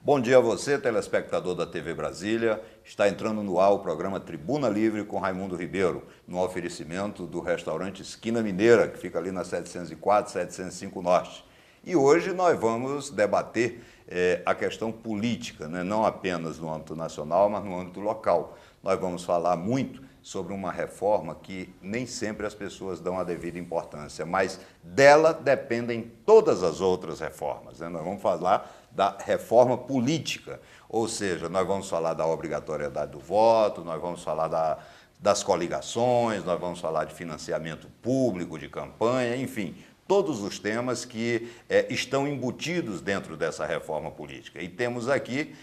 Bom dia a você, telespectador da TV Brasília. Está entrando no ar o programa Tribuna Livre com Raimundo Ribeiro, no oferecimento do restaurante Esquina Mineira, que fica ali na 704, 705 Norte. E hoje nós vamos debater a questão política, né? Não apenas no âmbito nacional, mas no âmbito local. Nós vamos falar muito sobre uma reforma que nem sempre as pessoas dão a devida importância, mas dela dependem todas as outras reformas, né? Nós vamos falar da reforma política, ou seja, nós vamos falar da obrigatoriedade do voto, nós vamos falar das coligações, nós vamos falar de financiamento público, de campanha, enfim, todos os temas que estão embutidos dentro dessa reforma política. E temos aqui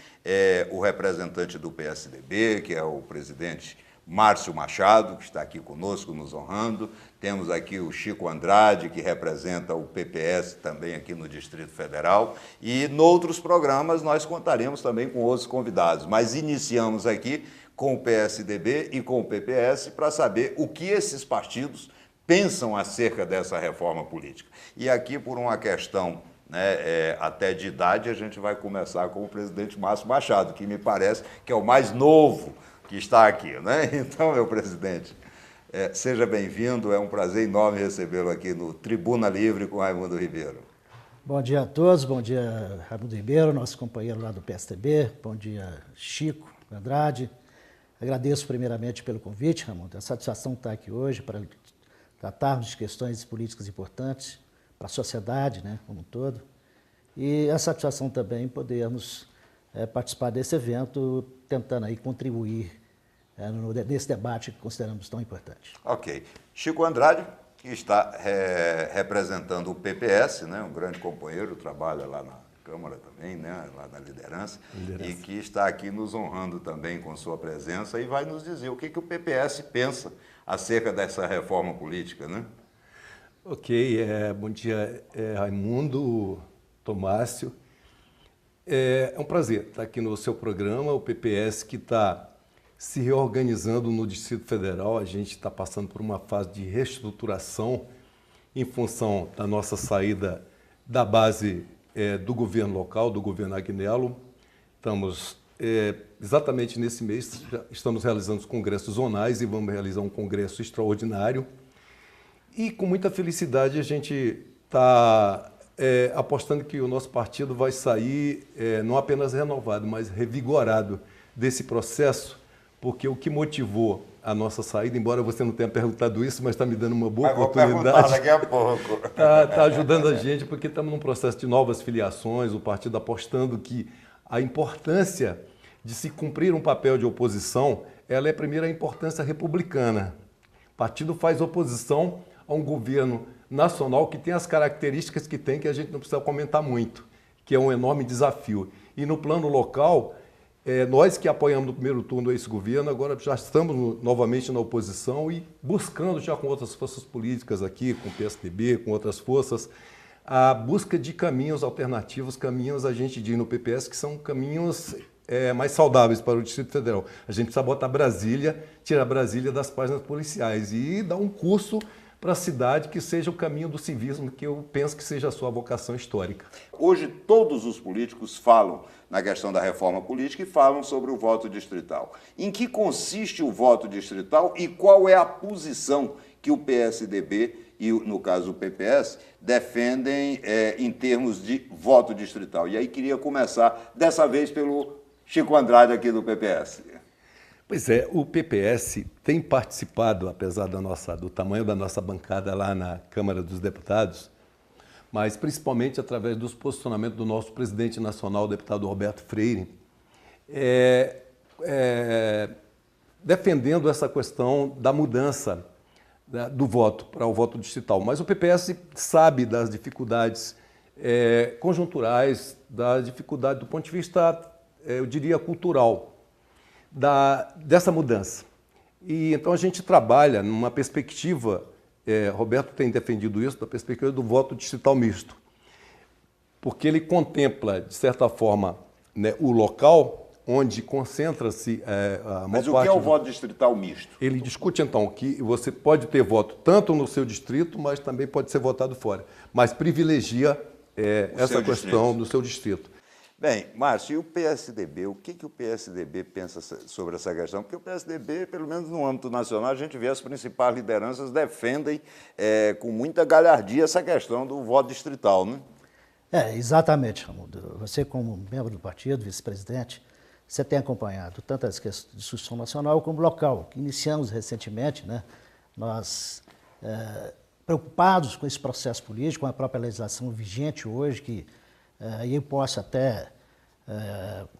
o representante do PSDB, que é o presidente Márcio Machado, que está aqui conosco, nos honrando. Temos aqui o Chico Andrade, que representa o PPS também aqui no Distrito Federal. E, noutros programas, nós contaremos também com outros convidados. Mas iniciamos aqui com o PSDB e com o PPS para saber o que esses partidos pensam acerca dessa reforma política. E aqui, por uma questão até de idade, a gente vai começar com o presidente Márcio Machado, que me parece que é o mais novo que está aqui, né? Então, meu presidente, seja bem-vindo, é um prazer enorme recebê-lo aqui no Tribuna Livre com Raimundo Ribeiro. Bom dia a todos, bom dia Raimundo Ribeiro, nosso companheiro lá do PSDB, bom dia Chico Andrade. Agradeço primeiramente pelo convite, Raimundo, é uma satisfação estar aqui hoje para tratarmos de questões políticas importantes para a sociedade, né, como um todo, e a satisfação também podermos participar desse evento, tentando aí contribuir nesse debate que consideramos tão importante. Ok. Chico Andrade, que está representando o PPS, né, um grande companheiro, trabalha lá na Câmara também, né, lá na liderança, e que está aqui nos honrando também com sua presença e vai nos dizer o que o PPS pensa acerca dessa reforma política, né? Ok, bom dia, Raimundo, Tomácio. É um prazer estar aqui no seu programa, o PPS que está se reorganizando no Distrito Federal. A gente está passando por uma fase de reestruturação em função da nossa saída da base do governo local, do governo Agnello. Estamos, exatamente nesse mês, estamos realizando os congressos zonais e vamos realizar um congresso extraordinário. E com muita felicidade a gente está apostando que o nosso partido vai sair não apenas renovado, mas revigorado desse processo, porque o que motivou a nossa saída, embora você não tenha perguntado isso, mas está me dando uma boa oportunidade. Vou perguntar daqui a pouco. Está ajudando a gente, porque estamos num processo de novas filiações, o partido apostando que a importância de se cumprir um papel de oposição, ela é primeiro a importância republicana. O partido faz oposição a um governo nacional que tem as características que tem, que a gente não precisa comentar muito, que é um enorme desafio. E no plano local, nós que apoiamos no primeiro turno esse governo, agora já estamos novamente na oposição e buscando já com outras forças políticas aqui, com o PSDB, com outras forças, a busca de caminhos alternativos, caminhos, a gente diz no PPS, que são caminhos mais saudáveis para o Distrito Federal. A gente precisa botar Brasília, tirar Brasília das páginas policiais e dar um curso para a cidade que seja o caminho do civismo, que eu penso que seja a sua vocação histórica. Hoje todos os políticos falam na questão da reforma política e falam sobre o voto distrital. Em que consiste o voto distrital e qual é a posição que o PSDB e, no caso, o PPS, defendem em termos de voto distrital? E aí queria começar, dessa vez, pelo Chico Andrade aqui do PPS. Pois é, o PPS tem participado, apesar do tamanho da nossa bancada lá na Câmara dos Deputados, mas principalmente através dos posicionamentos do nosso presidente nacional, o deputado Roberto Freire, defendendo essa questão da mudança do voto para o voto distrital. Mas o PPS sabe das dificuldades conjunturais, da dificuldade do ponto de vista, eu diria, cultural, dessa mudança. E então a gente trabalha numa perspectiva, Roberto tem defendido isso, da perspectiva do voto distrital misto, porque ele contempla, de certa forma, né, o local onde concentra-se a maior parte... Mas o que é o voto distrital misto? Ele discute, então, que você pode ter voto tanto no seu distrito, mas também pode ser votado fora, mas privilegia essa questão do seu distrito. Bem, Márcio, e o PSDB? O que o PSDB pensa sobre essa questão? Porque o PSDB, pelo menos no âmbito nacional, a gente vê as principais lideranças defendem com muita galhardia essa questão do voto distrital, né? Exatamente, Ramundo. Você, como membro do partido, vice-presidente, você tem acompanhado tanto as questões de discussão nacional como local, que iniciamos recentemente, né? Nós, preocupados com esse processo político, com a própria legislação vigente hoje, que eu posso até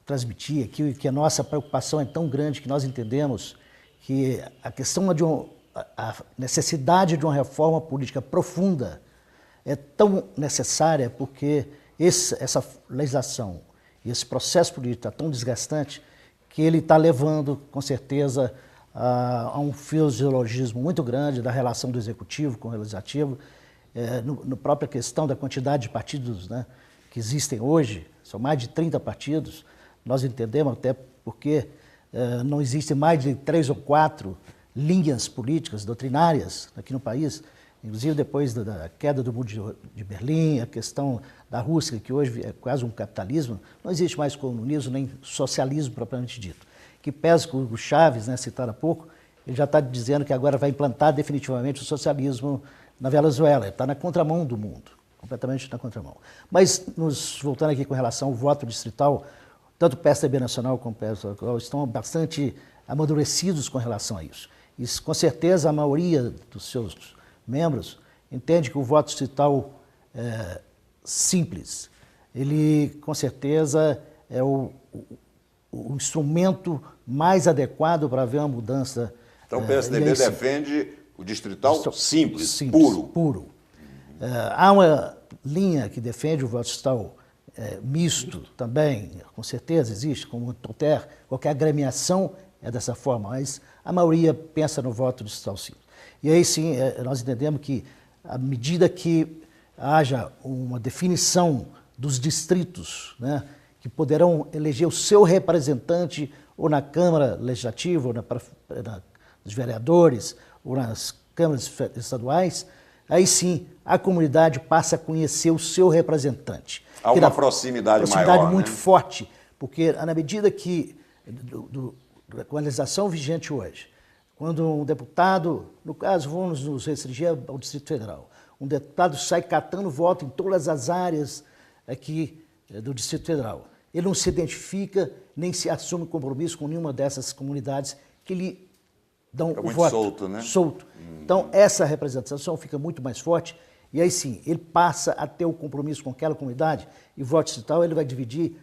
transmitir aqui que a nossa preocupação é tão grande que nós entendemos que a questão a necessidade de uma reforma política profunda é tão necessária porque essa legislação e esse processo político está tão desgastante que ele está levando, com certeza, a um fisiologismo muito grande da relação do executivo com o legislativo, na própria questão da quantidade de partidos, né, que existem hoje, são mais de 30 partidos, nós entendemos até porque não existem mais de 3 ou 4 linhas políticas, doutrinárias aqui no país, inclusive depois da queda do Muro de Berlim, a questão da Rússia, que hoje é quase um capitalismo, não existe mais comunismo nem socialismo propriamente dito. Que pesa que o Chaves, né, citado há pouco, ele já está dizendo que agora vai implantar definitivamente o socialismo na Venezuela, ele está na contramão do mundo, completamente na contramão. Mas, voltando aqui com relação ao voto distrital, tanto o PSDB nacional como o PSDB local estão bastante amadurecidos com relação a isso. E, com certeza, a maioria dos seus membros entende que o voto distrital é simples. Ele, com certeza, é o instrumento mais adequado para haver uma mudança. Então o PSDB defende o distrital simples, puro. Há uma linha que defende o voto distrital misto também, com certeza existe, como qualquer agremiação é dessa forma, mas a maioria pensa no voto distrital simples. E aí sim, nós entendemos que, à medida que haja uma definição dos distritos, né, que poderão eleger o seu representante ou na Câmara Legislativa, ou nos vereadores, ou nas câmaras estaduais, aí sim a comunidade passa a conhecer o seu representante. Há uma proximidade maior, muito né? forte, porque na medida que, com a legislação vigente hoje, quando um deputado, no caso, vamos nos restringir ao Distrito Federal, um deputado sai catando voto em todas as áreas aqui do Distrito Federal, ele não se identifica nem se assume compromisso com nenhuma dessas comunidades que lhe dão o voto. Solto, né? Solto. Então, essa representação fica muito mais forte e aí sim, ele passa a ter o compromisso com aquela comunidade e o voto distrital ele vai dividir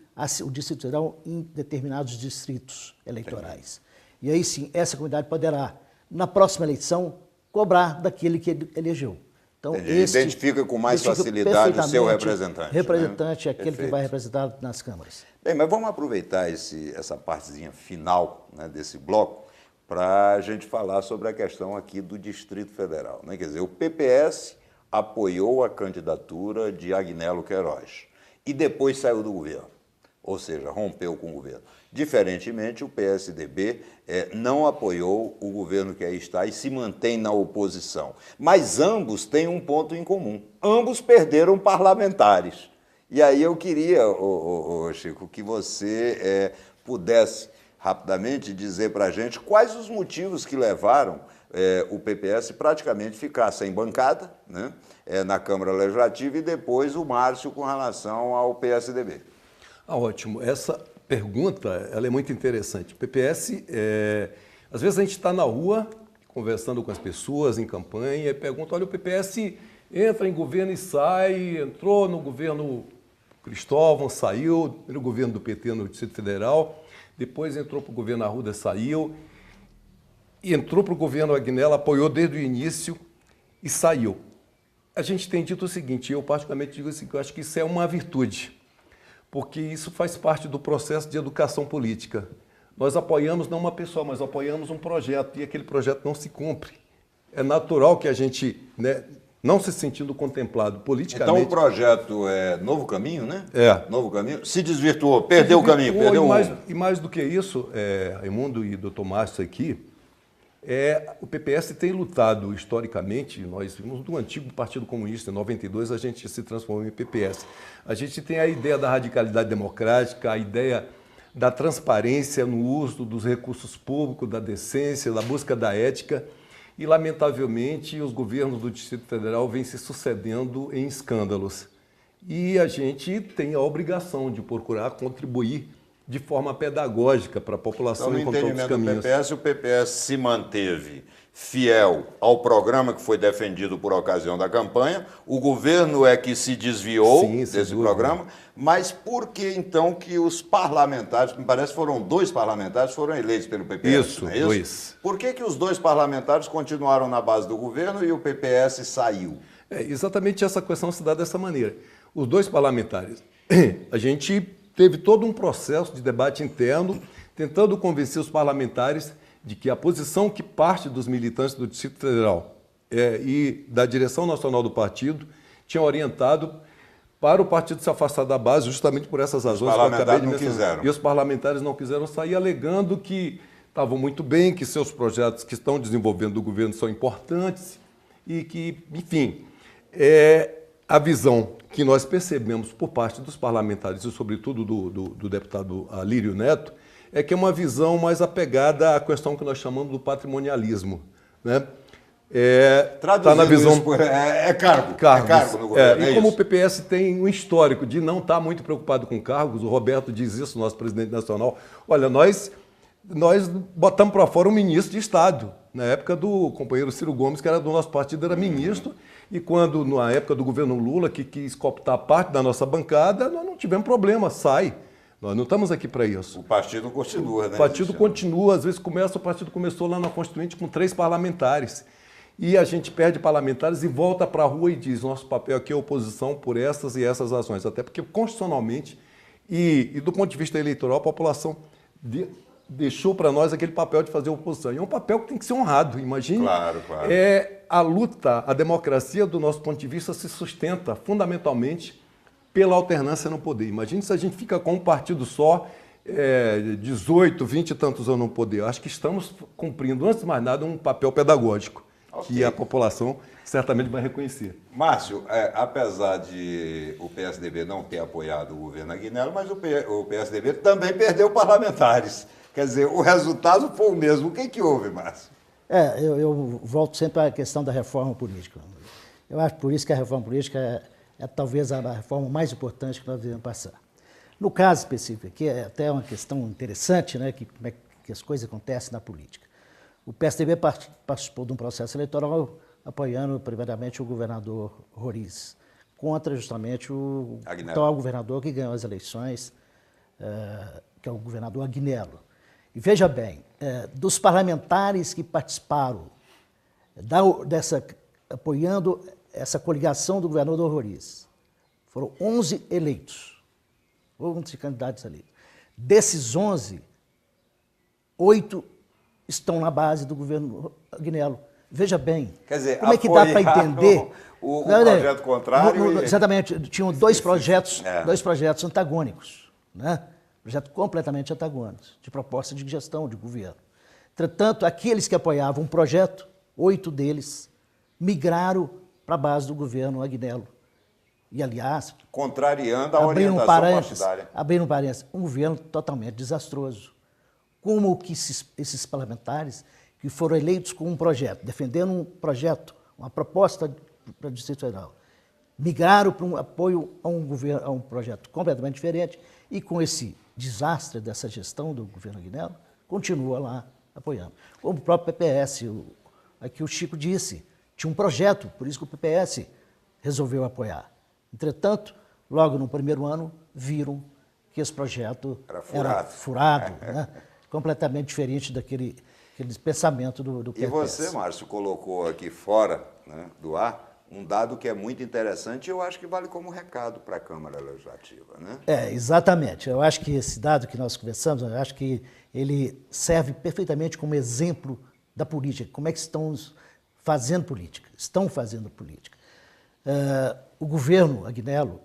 o Distrito Federal em determinados distritos eleitorais. E aí sim, essa comunidade poderá, na próxima eleição, cobrar daquele que ele elegeu. Então, identifica com mais facilidade o seu representante. Representante né? é aquele que vai representar nas câmaras. Bem, mas vamos aproveitar essa partezinha final, né, desse bloco para a gente falar sobre a questão aqui do Distrito Federal, né? Quer dizer, o PPS apoiou a candidatura de Agnello Queiroz e depois saiu do governo, ou seja, rompeu com o governo. Diferentemente, o PSDB não apoiou o governo que aí está e se mantém na oposição. Mas ambos têm um ponto em comum. Ambos perderam parlamentares. E aí eu queria, Chico, que você pudesse rapidamente dizer para a gente quais os motivos que levaram o PPS praticamente ficar sem bancada, né, na Câmara Legislativa e depois o Márcio com relação ao PSDB. Ótimo. Essa pergunta ela é muito interessante. O PPS, às vezes a gente está na rua conversando com as pessoas em campanha e pergunta, olha, o PPS entra em governo e sai, entrou no governo Cristóvão, saiu, no governo do PT no Distrito Federal, depois entrou para o governo Arruda, saiu, e entrou para o governo Agnello, apoiou desde o início e saiu. A gente tem dito o seguinte, eu particularmente digo assim, que eu acho que isso é uma virtude, porque isso faz parte do processo de educação política. Nós apoiamos não uma pessoa, mas apoiamos um projeto, e aquele projeto não se cumpre. É natural que a gente, né, não se sentindo contemplado politicamente... Então o projeto é Novo Caminho, né? Novo Caminho. Se desvirtuou, perdeu o caminho, perdeu o rumo. E mais do que isso, Raimundo e doutor Márcio aqui, O PPS tem lutado historicamente, nós vimos do antigo Partido Comunista, em 92 a gente se transformou em PPS. A gente tem a ideia da radicalidade democrática, a ideia da transparência no uso dos recursos públicos, da decência, da busca da ética e, lamentavelmente, os governos do Distrito Federal vêm se sucedendo em escândalos. E a gente tem a obrigação de procurar contribuir de forma pedagógica para a população então, encontrar outros caminhos. O PPS se manteve fiel ao programa que foi defendido por ocasião da campanha. O governo é que se desviou desse programa. Mas por que, então, que os parlamentares, me parece que foram 2 parlamentares, foram eleitos pelo PPS? Isso, não é isso? 2. Por que os 2 parlamentares continuaram na base do governo e o PPS saiu? Exatamente essa questão se dá dessa maneira. Os 2 parlamentares, a gente teve todo um processo de debate interno, tentando convencer os parlamentares de que a posição que parte dos militantes do Distrito Federal e da direção nacional do partido tinha orientado para o partido se afastar da base, justamente por essas razões que eu acabei de mencionar. Quiseram. E os parlamentares não quiseram sair, alegando que estavam muito bem, que seus projetos que estão desenvolvendo do governo são importantes e que, enfim, a visão que nós percebemos por parte dos parlamentares e, sobretudo, do deputado Alírio Neto, é que é uma visão mais apegada à questão que nós chamamos do patrimonialismo, né? Tá na visão cargo. Cargos. No governo, e como o PPS tem um histórico de não estar muito preocupado com cargos, o Roberto diz isso, nosso presidente nacional, olha, nós botamos para fora um ministro de Estado, na época do companheiro Ciro Gomes, que era do nosso partido, era ministro, e quando, na época do governo Lula, que quis cooptar parte da nossa bancada, nós não tivemos problema, sai. Nós não estamos aqui para isso. O partido continua, né? O partido continua, às vezes o partido começou lá na Constituinte com 3 parlamentares. E a gente perde parlamentares e volta para a rua e diz, nosso papel aqui é oposição por essas e essas razões. Até porque, constitucionalmente e do ponto de vista eleitoral, a população deixou para nós aquele papel de fazer oposição. E é um papel que tem que ser honrado, imagine. Claro. A luta, a democracia, do nosso ponto de vista, se sustenta fundamentalmente pela alternância no poder. Imagine se a gente fica com um partido só, 18, 20 e tantos anos no poder. Acho que estamos cumprindo, antes de mais nada, um papel pedagógico, que a população certamente vai reconhecer. Márcio, apesar de o PSDB não ter apoiado o governo Aguinaldo, mas o PSDB também perdeu parlamentares. Quer dizer, o resultado foi o mesmo. O que houve, Márcio? Eu volto sempre à questão da reforma política. Eu acho por isso que a reforma política é talvez a reforma mais importante que nós devemos passar. No caso específico aqui, é até uma questão interessante, né, como é que as coisas acontecem na política. O PSDB participou de um processo eleitoral apoiando primeiramente o governador Roriz, contra justamente o atual governador que ganhou as eleições, que é o governador Agnello. E veja bem, dos parlamentares que participaram apoiando essa coligação do governador Roriz, foram 11 eleitos, 11 candidatos eleitos. Desses 11, 8 estão na base do governo Agnello. Veja bem, quer dizer, como é que dá para entender o projeto contrário? Exatamente, tinham dois projetos antagônicos, né? Projetos completamente antagônicos, de proposta de gestão, de governo. Entretanto, aqueles que apoiavam um projeto, 8 deles migraram para a base do governo Agnello. E, aliás, contrariando a orientação partidária. Abrindo parênteses, um governo totalmente desastroso. Como que esses parlamentares que foram eleitos com um projeto, defendendo um projeto, uma proposta para o Distrito Federal, migraram para um apoio a um projeto completamente diferente e com esse desastre dessa gestão do governo Agnello, continua lá apoiando. Como o próprio PPS, aqui o Chico disse, tinha um projeto, por isso que o PPS resolveu apoiar. Entretanto, logo no primeiro ano, viram que esse projeto era furado, né? Completamente diferente daquele pensamento do PPS. E você, Márcio, colocou aqui fora, né, do ar um dado que é muito interessante e eu acho que vale como recado para a Câmara Legislativa, né? Exatamente. Eu acho que esse dado que nós conversamos, eu acho que ele serve perfeitamente como exemplo da política, como é que estão fazendo política. O governo Agnello,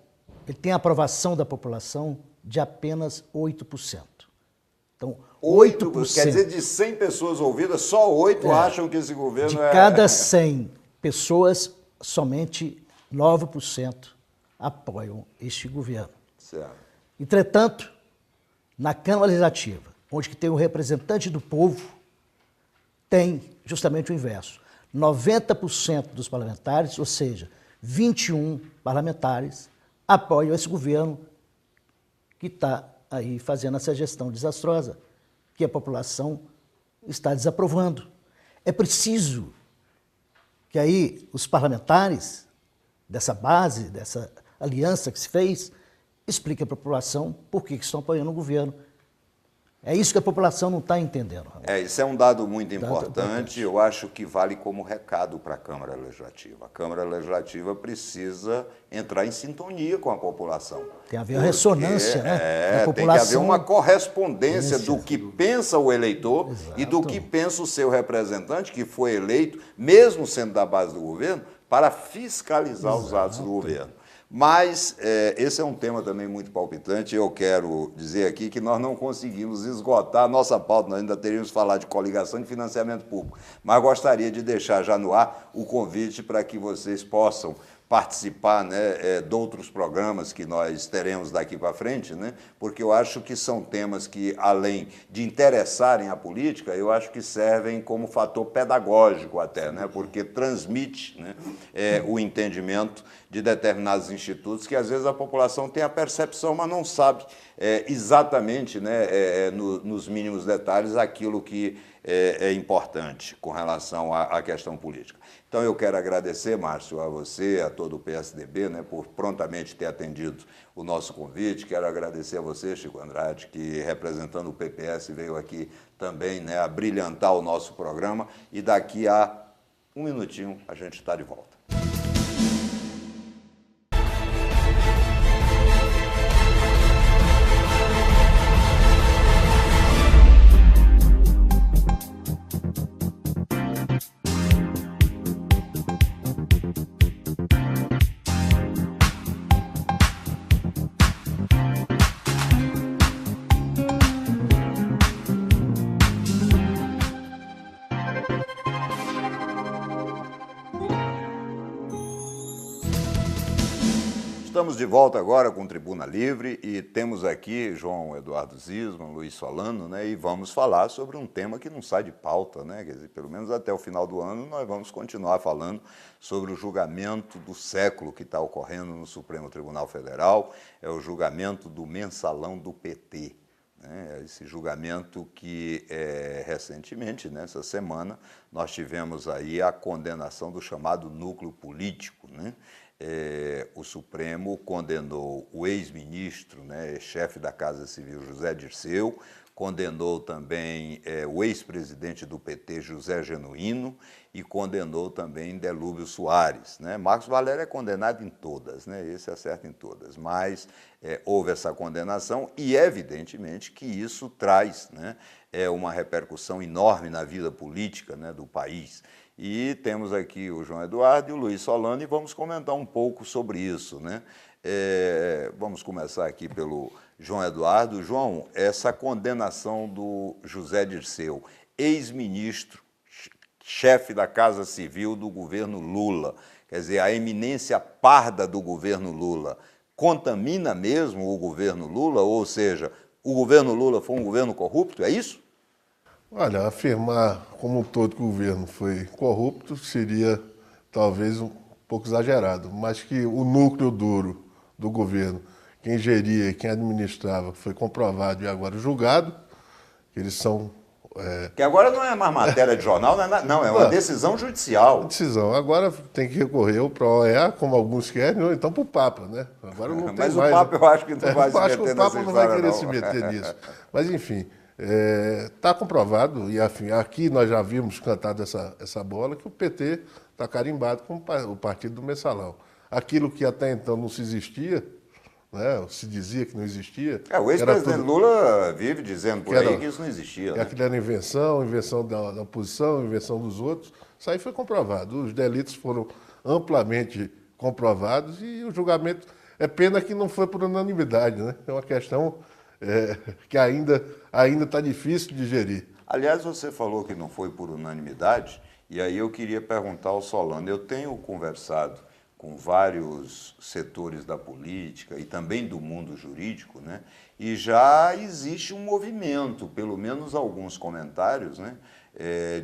ele tem a aprovação da população de apenas 8%. Então, 8%. 8%. Quer dizer, de 100 pessoas ouvidas, só 8 acham que esse governo De é... cada 100 pessoas, somente 9% apoiam este governo. Certo. Entretanto, na Câmara Legislativa, onde que tem o representante do povo, tem justamente o inverso. 90% dos parlamentares, ou seja, 21 parlamentares, apoiam esse governo que está aí fazendo essa gestão desastrosa, que a população está desaprovando. É preciso que aí os parlamentares dessa base, dessa aliança que se fez, expliquem à população por que estão apoiando o governo. É isso que a população não está entendendo. Isso é um dado muito importante, eu acho que vale como recado para a Câmara Legislativa. A Câmara Legislativa precisa entrar em sintonia com a população. Tem a ver a ressonância, né? Tem que haver uma correspondência do que pensa o eleitor e do que pensa o seu representante, que foi eleito, mesmo sendo da base do governo, para fiscalizar os atos do governo. Mas esse é um tema também muito palpitante. Eu quero dizer aqui que nós não conseguimos esgotar a nossa pauta, nós ainda teríamos que falar de coligação de financiamento público. Mas gostaria de deixar já no ar o convite para que vocês possam participar, né, de outros programas que nós teremos daqui para frente, né, porque eu acho que são temas que, além de interessarem a política, eu acho que servem como fator pedagógico até, né, porque transmite, né, o entendimento de determinados institutos que, às vezes, a população tem a percepção, mas não sabe exatamente, né, nos mínimos detalhes, aquilo que é importante com relação à questão política. Então, eu quero agradecer, Márcio, a você, a todo o PSDB, né, por prontamente ter atendido o nosso convite. Quero agradecer a você, Chico Andrade, que, representando o PPS, veio aqui também, né, a brilhantar o nosso programa. E daqui a um minutinho a gente está de volta. Estamos de volta agora com Tribuna Livre e temos aqui João Eduardo Zisman, Luiz Solano, né, e vamos falar sobre um tema que não sai de pauta, né, quer dizer, pelo menos até o final do ano nós vamos continuar falando sobre o julgamento do século que está ocorrendo no Supremo Tribunal Federal, é o julgamento do mensalão do PT. Né, esse julgamento que recentemente, nessa semana, nós tivemos aí a condenação do chamado núcleo político, né? O Supremo condenou o ex-ministro, né, chefe da Casa Civil, José Dirceu, condenou também o ex-presidente do PT, José Genuíno, e condenou também Delúbio Soares. Né? Marcos Valério é condenado em todas, né? Esse acerta em todas, mas houve essa condenação e, evidentemente, que isso traz, né, uma repercussão enorme na vida política, né, do país. E temos aqui o João Eduardo e o Luiz Solano e vamos comentar um pouco sobre isso, né? Vamos começar aqui pelo João Eduardo. João, essa condenação do José Dirceu, ex-ministro, chefe da Casa Civil do governo Lula, quer dizer, a eminência parda do governo Lula, contamina mesmo o governo Lula? Ou seja, o governo Lula foi um governo corrupto, é isso? Olha, afirmar como todo governo foi corrupto seria talvez um pouco exagerado, mas que o núcleo duro do governo, quem geria e quem administrava, foi comprovado e agora julgado, que eles são... Que agora não é mais matéria de jornal, não, é uma decisão judicial. Decisão. Agora tem que recorrer ou para a OEA, como alguns querem, ou então para o Papa, né? Agora não tem Mas mais, o Papa eu acho que não vai se meter nessa história, o Papa não vai querer se meter nisso. Mas, enfim... Está comprovado, e aqui nós já vimos cantado essa bola, que o PT está carimbado com o partido do mensalão. Aquilo que até então não se existia, né, se dizia que não existia... o ex-presidente Lula vive dizendo por aí que isso não existia. Né? Aquilo era invenção da oposição, invenção dos outros. Isso aí foi comprovado. Os delitos foram amplamente comprovados e o julgamento... É pena que não foi por unanimidade, né? É uma questão... que ainda está difícil de digerir. Aliás, você falou que não foi por unanimidade, e aí eu queria perguntar ao Solano. Eu tenho conversado com vários setores da política e também do mundo jurídico, né? E já existe um movimento, pelo menos alguns comentários, né,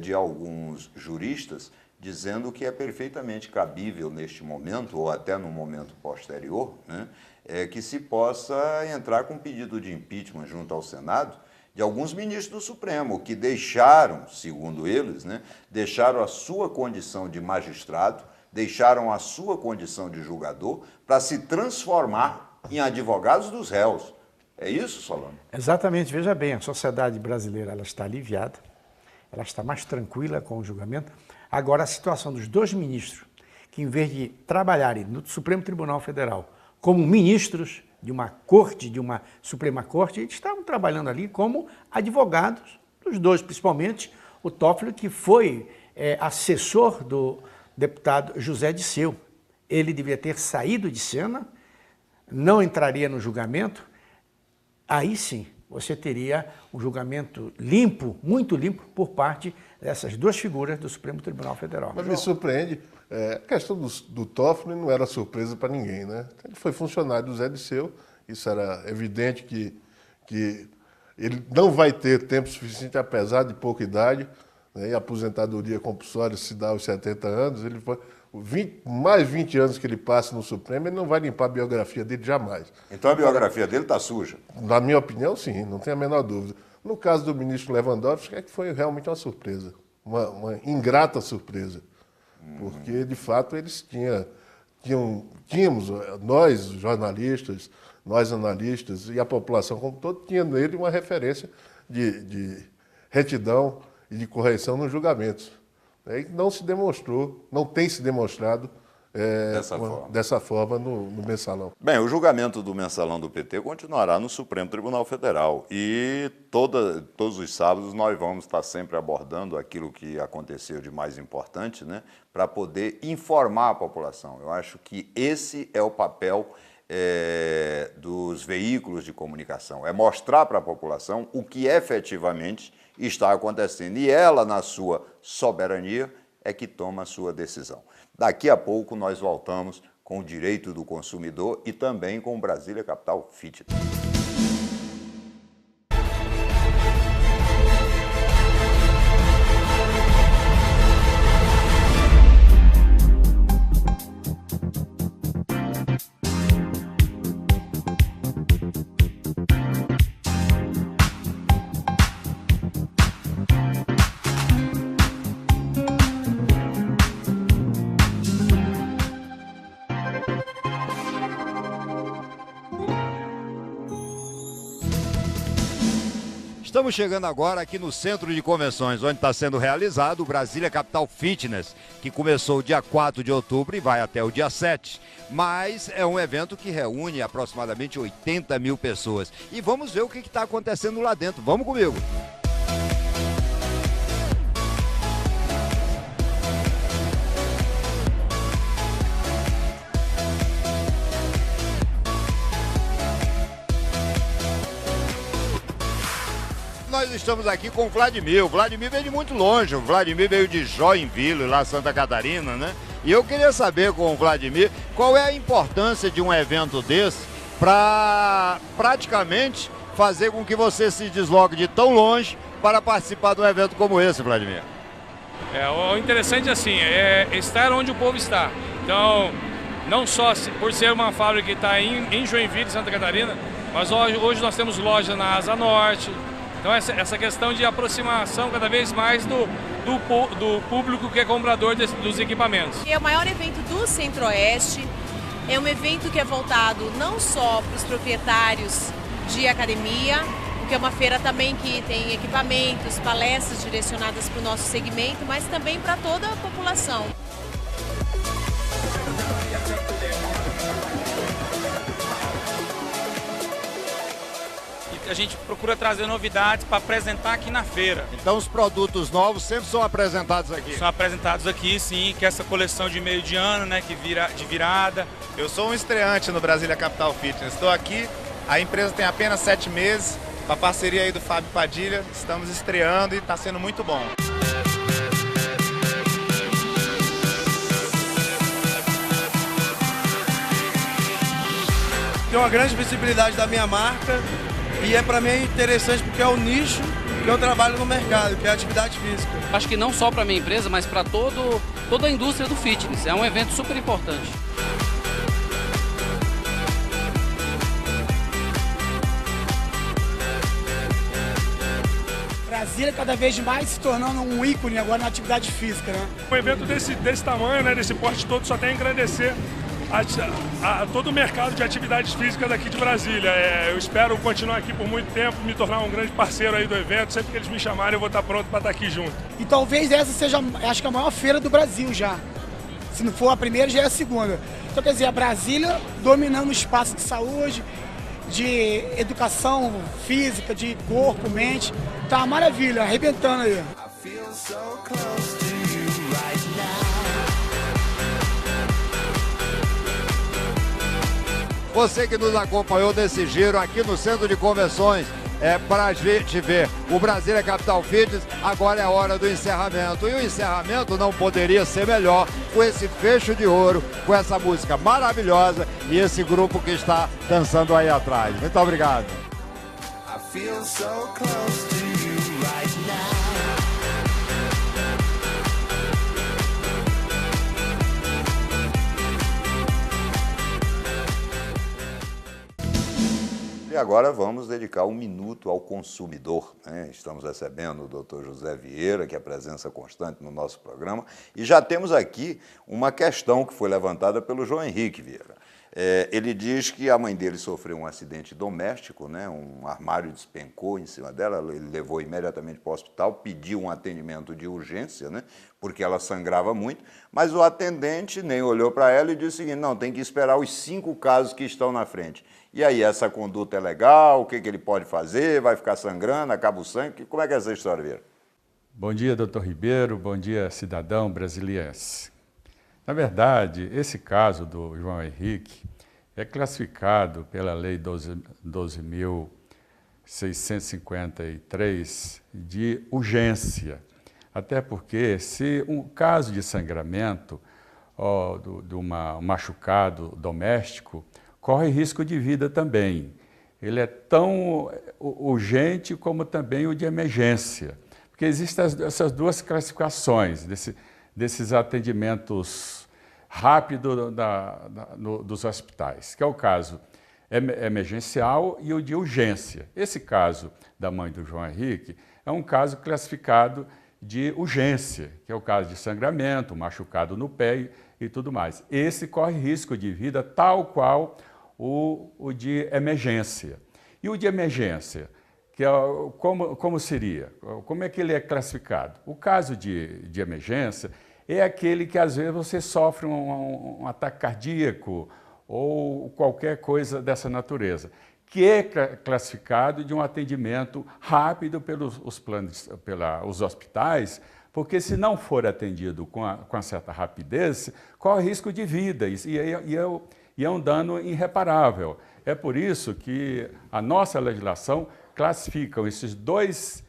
de alguns juristas, dizendo que é perfeitamente cabível neste momento, ou até no momento posterior, né, que se possa entrar com pedido de impeachment junto ao Senado de alguns ministros do Supremo, que deixaram, segundo eles, né, deixaram a sua condição de magistrado, deixaram a sua condição de julgador para se transformar em advogados dos réus. É isso, Solano? Exatamente. Veja bem, a sociedade brasileira ela está aliviada, ela está mais tranquila com o julgamento. Agora, a situação dos dois ministros, que em vez de trabalharem no Supremo Tribunal Federal como ministros de uma corte, de uma Suprema Corte, eles estavam trabalhando ali como advogados, dos dois, principalmente o Toffoli, que foi assessor do deputado José Disseu. Ele devia ter saído de cena, não entraria no julgamento, aí sim você teria um julgamento limpo, muito limpo, por parte dessas duas figuras do Supremo Tribunal Federal. Mas me surpreende, a questão do Toffoli não era surpresa para ninguém, né? Ele foi funcionário do Zé Disseu, isso era evidente que ele não vai ter tempo suficiente, apesar de pouca idade, né? E a aposentadoria compulsória se dá aos 70 anos, ele foi... mais 20 anos que ele passa no Supremo, ele não vai limpar a biografia dele jamais. Então a biografia dele está suja? Na minha opinião, sim, não tem a menor dúvida. No caso do ministro Lewandowski, é que foi realmente uma surpresa, uma ingrata surpresa. Porque, de fato, eles tínhamos, nós jornalistas, nós analistas e a população como todo, tinha nele uma referência de retidão e de correção nos julgamentos. E não se demonstrou, não tem se demonstrado dessa forma no mensalão. Bem, o julgamento do mensalão do PT continuará no Supremo Tribunal Federal e todos os sábados nós vamos estar sempre abordando aquilo que aconteceu de mais importante, né, para poder informar a população. Eu acho que esse é o papel dos veículos de comunicação, é mostrar para a população o que efetivamente está acontecendo e ela, na sua soberania, é que toma a sua decisão. Daqui a pouco nós voltamos com o direito do consumidor e também com o Brasília Capital Fitness. Estamos chegando agora aqui no Centro de Convenções, onde está sendo realizado o Brasília Capital Fitness, que começou dia 4 de outubro e vai até o dia 7. Mas é um evento que reúne aproximadamente 80 mil pessoas. E vamos ver o que está acontecendo lá dentro. Vamos comigo! Nós estamos aqui com o Vladimir. O Vladimir veio de muito longe. O Vladimir veio de Joinville, lá Santa Catarina, né? E eu queria saber com o Vladimir qual é a importância de um evento desse para praticamente fazer com que você se desloque de tão longe para participar de um evento como esse, Vladimir. O interessante assim, é estar onde o povo está. Então, não só por ser uma fábrica que está em Joinville, Santa Catarina, mas hoje nós temos loja na Asa Norte. Então essa questão de aproximação cada vez mais do público que é comprador dos equipamentos. É o maior evento do Centro-Oeste, é um evento que é voltado não só para os proprietários de academia, porque é uma feira também que tem equipamentos, palestras direcionadas para o nosso segmento, mas também para toda a população. A gente procura trazer novidades para apresentar aqui na feira. Então os produtos novos sempre são apresentados aqui? São apresentados aqui, sim, que é essa coleção de meio de ano, né, de virada. Eu sou um estreante no Brasília Capital Fitness. Estou aqui A empresa tem apenas 7 meses, com a parceria aí do Fábio Padilha, estamos estreando e está sendo muito bom. Tem uma grande visibilidade da minha marca e para mim interessante porque é o nicho que eu trabalho no mercado, que é a atividade física. Acho que não só para a minha empresa, mas para toda a indústria do fitness. É um evento super importante. Brasília cada vez mais se tornando um ícone agora na atividade física, né? Um evento desse tamanho, né, desse porte todo, só tem a engrandecer a todo o mercado de atividades físicas daqui de Brasília. Eu espero continuar aqui por muito tempo, me tornar um grande parceiro aí do evento. Sempre que eles me chamarem, eu vou estar pronto para estar aqui junto. E talvez essa seja, acho que a maior feira do Brasil já. Se não for a primeira, já é a segunda. Então, quer dizer, a Brasília dominando o espaço de saúde, de educação física, de corpo, mente. Tá uma maravilha, arrebentando aí. Você que nos acompanhou nesse giro aqui no Centro de Convenções, para a gente ver o Brasília Capital Fitness, agora é a hora do encerramento. E o encerramento não poderia ser melhor com esse fecho de ouro, com essa música maravilhosa e esse grupo que está dançando aí atrás. Muito obrigado. E agora vamos dedicar um minuto ao consumidor, né? Estamos recebendo o Dr. José Vieira, que é presença constante no nosso programa, e já temos aqui uma questão que foi levantada pelo João Henrique Vieira. Ele diz que a mãe dele sofreu um acidente doméstico, né? Um armário despencou em cima dela, ele levou imediatamente para o hospital, pediu um atendimento de urgência, né? Porque ela sangrava muito, mas o atendente nem olhou para ela e disse o seguinte: não, tem que esperar os 5 casos que estão na frente. E aí, essa conduta é legal? O que ele pode fazer? Vai ficar sangrando? Acaba o sangue? Como é que é essa história, Vieira? Bom dia, doutor Ribeiro. Bom dia, cidadão brasiliense. Na verdade, esse caso do João Henrique é classificado pela Lei 12.653 de urgência. Até porque, se um caso de sangramento de um machucado doméstico, corre risco de vida também. Ele é tão urgente como também o de emergência, porque existem essas duas classificações desses atendimentos rápidos dos hospitais, que é o caso emergencial e o de urgência. Esse caso da mãe do João Henrique é um caso classificado de urgência, que é o caso de sangramento, machucado no pé e tudo mais. Esse corre risco de vida tal qual o de emergência. E o de emergência, que é, como seria? Como é que ele é classificado? O caso de emergência é aquele que às vezes você sofre um ataque cardíaco ou qualquer coisa dessa natureza, que é classificado de um atendimento rápido pelos hospitais, porque se não for atendido com certa rapidez, corre risco de vida e é um dano irreparável. É por isso que a nossa legislação classifica esses dois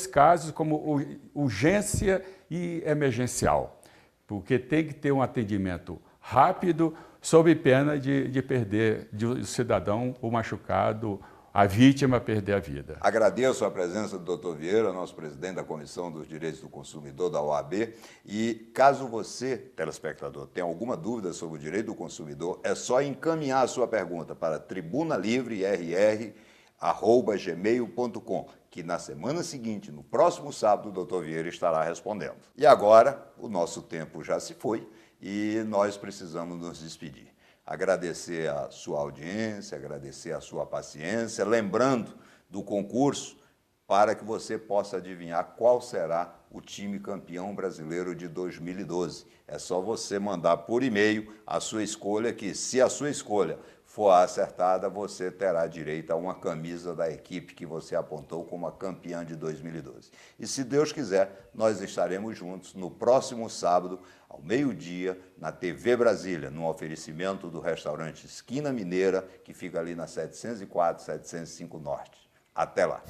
casos como urgência e emergencial, porque tem que ter um atendimento rápido, sob pena de perder o cidadão, o machucado, a vítima perder a vida. Agradeço a presença do Dr. Vieira, nosso presidente da Comissão dos Direitos do Consumidor da OAB. E caso você, telespectador, tenha alguma dúvida sobre o direito do consumidor, é só encaminhar a sua pergunta para tribunalivre@gmail.com, que na semana seguinte, no próximo sábado, o Dr. Vieira estará respondendo. E agora, o nosso tempo já se foi e nós precisamos nos despedir. Agradecer a sua audiência, agradecer a sua paciência, lembrando do concurso para que você possa adivinhar qual será o time campeão brasileiro de 2012. É só você mandar por e-mail a sua escolha, que se a sua escolha for acertada, você terá direito a uma camisa da equipe que você apontou como a campeã de 2012. E se Deus quiser, nós estaremos juntos no próximo sábado, ao meio-dia, na TV Brasília, num oferecimento do restaurante Esquina Mineira, que fica ali na 704, 705 Norte. Até lá!